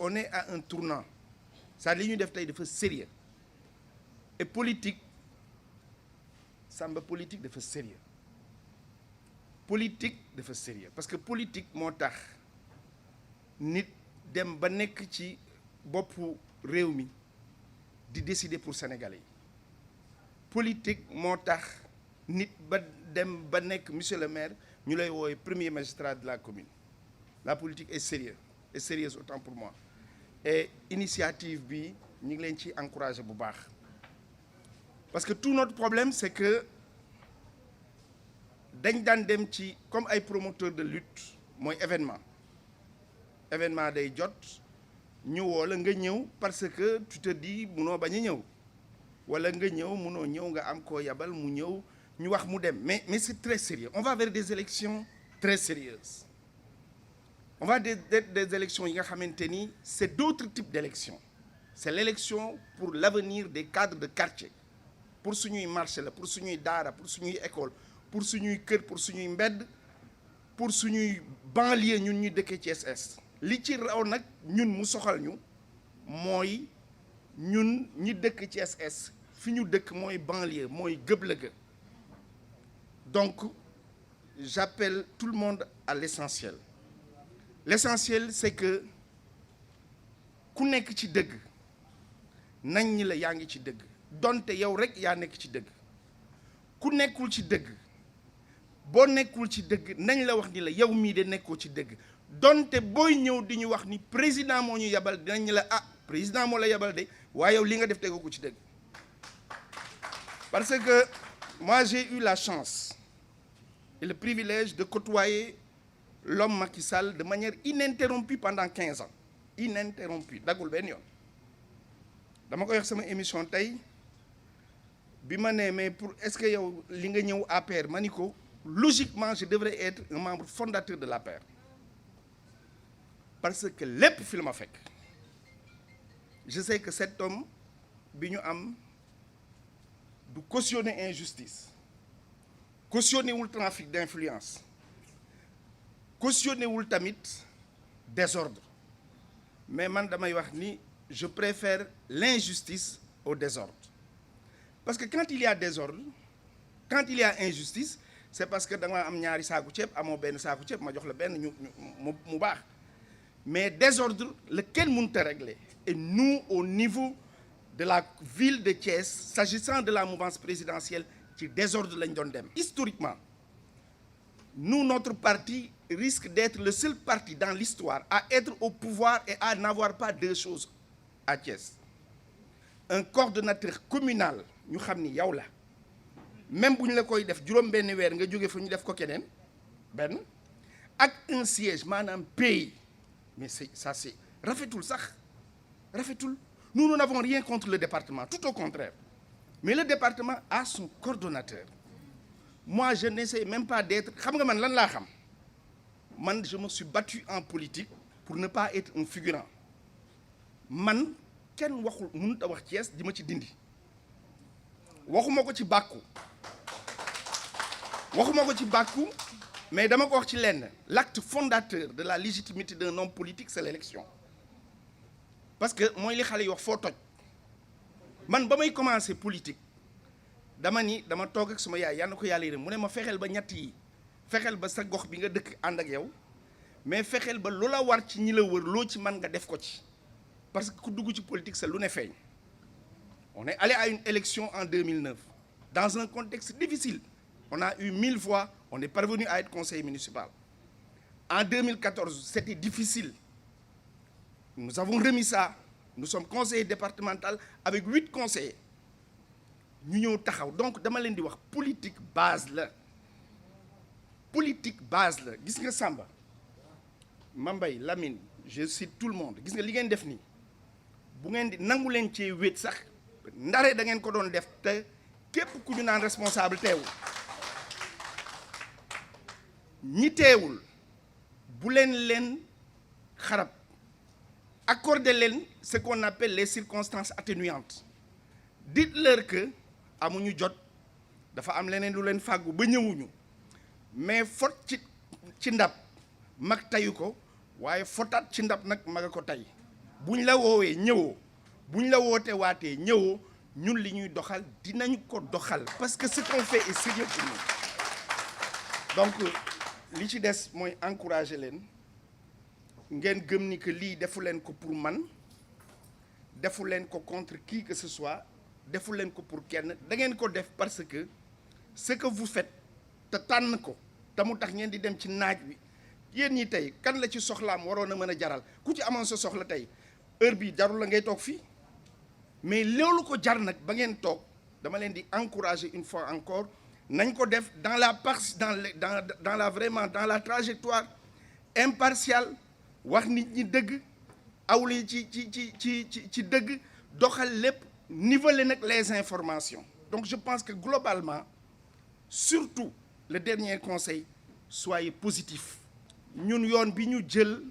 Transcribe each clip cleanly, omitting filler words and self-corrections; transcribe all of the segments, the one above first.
on est à un tournant ça li ñuy def tey dafa sérieux et politique Samba politique dafa sérieux parce que politique moo tax nit dem ba nekk ci boppu réew mi di décider pour Sénégalais yi politique moo tax nit ba dem ba nekk monsieur le maire ñu lay woowe premier magistrat de la commune la politique est sérieuse autant pour moi et initiative bi ñu ngi leen ci encourager bu baax parce que tout notre problème c'est que dañ daan dem ci comme ay promoteurs de lutte mooy événement day jot ñu woo la nga ñëw parce que tu te dis munoo bañ a ñëw wala nga ñëw munoo ñëw nga am koo yabal mu ñëw ñu wax mu dem mais c'est très sérieux on va vers des élections très sérieuses on va des élections yi nga xamante ni c'est d'autres types d'élections c'est l'élection pour l'avenir des cadres de quartier pour suñuy marché la pour suñuy daara pour suñuy école pour suñuy kër pour suñuy mbedd pour suñuy banlieue ñun ñu dëkkee ci SS li ci raw nag ñun mu soxal ñu mooy ñun ñi dëkk ci SS fi ñu dëkk mooy banlieue mooy gëblëga donc j'appelle tout le monde à l'essentiel c'est que ku nekk ci dëgg nañ ñi la yaa ngi ci dëgg donte yow rek yaa nekk ci dëgg ku nekkul ci dëgg boo nekkul ci dëgg nañ la wax ni la yow mii de nekkoo ci dëgg donte booy ñëw di ñu wax ni président moo ñu yabal dinañ la président moo la yabal de waaye yow li nga def tegoo ko ci dëgg parce que moi j'ai eu la chance et le privilège de côtoyer l'homme Macky Sall de manière ininterrompue pendant 15 ans ininterrompue daggul benn yoon dama koy wax sama émission tey bi ma nee mais pour est-ce que yow li nga ñëw APR ma ni ko logiquement je devrais être un membre fondateur de l'APR parce que lépp fi la ma fekk je sais que cet homme bi ñu am du cautionner injustice cautionner wul trafic d'influence cautionner wul tamit désordre mais man damay wax ni je préfère l'injustice au désordre parce que quand il y a désordre quand il y a injustice c'est parce que da nga am ñaari saaku ceeb amoo benn saaku ceeb ma jox la benn mu baax mais désordre la kenn mënut a régler et nous au niveau de la ville de Thiès s'agissant de la mouvance présidentielle ci désordre lañ doon dem historiquement nous notre parti risque d'être le seul parti dans l'histoire à être au pouvoir et à n'avoir pas deux choses à Thiès un coordonnateur communal ñu xam ni yow la même bu ñu la koy def juróom benn weer nga jóge fa ñu def ko keneen benn ak un siège maanaam pays mais c'est rafetul sax rafetul nous n'avons rien contre le département tout au contraire mais le département a son coordonnateur moi je n'essaie même pas d'être xam nga man lan laa xam man je me suis battu en politique pour ne pas être un figurant man kenn waxul mënut a wax Thiès di ma ci dindi waxuma ko ci bàkku mais dama ko wax ci lenn l'acte fondateur de la légitimité d'un homme politique c'est l'élection parce que mooy li xale yi wax foo toj man ba may commencer politique dama toog ak sama yaay yal na ko yàlla yërëm mu ne ma fexeel ba ñett yi fexeel ba sa gox bi nga dëkk ànd ak yow mais fexeel ba loola war ci ñi la wër loo ci mën nga def ko ci parce que ku dugg ci politique c'est lu ne feeñ on est allé à une élection en 2009 dans un contexte difficile on a eu 1000 voix on est parvenu à être conseiller municipal en 2014 c'était difficile nous avons remis ça nous sommes conseiller départemental avec 8 conseillers ñu ñëw taxaw donc dama leen di wax politique base la gis nga Samba Mambay Lamine je cite tout le monde gis nga li ngeen def nii bu ngeen di nangu leen cee wéet sax ndare da ngeen ko doon def te képp ku ñu naan responsable teewul ñi teewul bu leen xarab accorder leen ce qu'on appelle les circonstances atténuantes dites-leur que amuñu jot dafa am leneen lu leen fàggu ba ñëwuñu mais fot ci ndab mag tayu ko waaye fotaat ci ndab nag maga ko tay buñ la woowee ñëwoo buñ la woote waatee ñëwoo ñun li ñuy doxal dinañ ko doxal parce que ce qu'on fait est sérieux pour nous. Donc li ci des mooy encourager leen ngeen gëm ni que lii defu leen ko pour man defu leen ko contre qui que ce soit defu leen ko pour kenn da ngeen ko def parce que ce que vous faites te tànn ko te mu tax ngeen di dem ci naaj wi yéen ñi tey kan la ci soxlaam waroon a mën a jaral ku ci amoon sa soxla tey heure bi jarul la ngay toog fii mais loolu ko jar nag ba ngeen toog dama leen di encourager une fois encore nañ ko def dans la vraiment dans la trajectoire impartiale wax nit ñi dëgg awli ci dëgg doxal lépp niveler nag les informations. Donc je pense que globalement surtout le dernier conseil soyez positif. ñun yoon bi ñu jël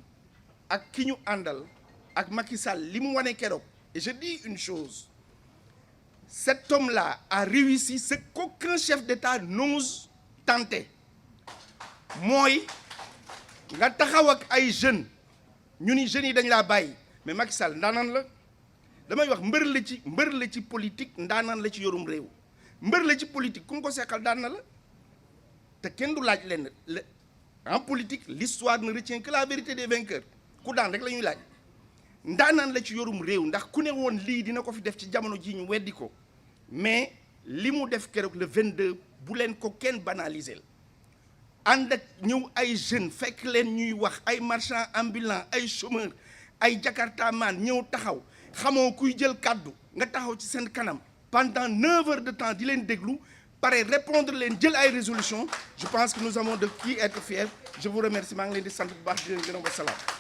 ak ki ñu àndal ak Macky Sall li mu wane keroog et je dis une chose, cet homme-là a réussi ce qu'aucun chef d'État n'ose tenter mooy nga taxaw ak ay jeunes ñu ni jeunes yi dañ laa bàyyi mais Macky Sall ndaanaan la damay wax mbër la ci politique ndaanaan la ci yorum réew mbër la ci politique ku mu ko seqal daan na la te kenn du laaj leen en politique l'histoire ne retient que la vérité des vainqueurs ku daan rek la ñuy laaj ndaanaan la ci yorum réew ndax ku ne woon lii dina ko fi def ci jamono ji ñu weddi ko mais li mu def keroog le 22 bu leen ko kenn banaliser ànd ak ñëw ay jeunes fekk leen ñuy wax ay marchands ambulants ay chômeurs ay jakartaman ñëw taxaw xamoo kuy jël kàddu nga taxaw ci seen kanam pendant 9 heures de temps di leen déglu pare répondre leen jël ay résolutions je pense que nous avons de qui être fiers je vous remercie maa ngi leen di sant bu baax di leen gërëm wa salaam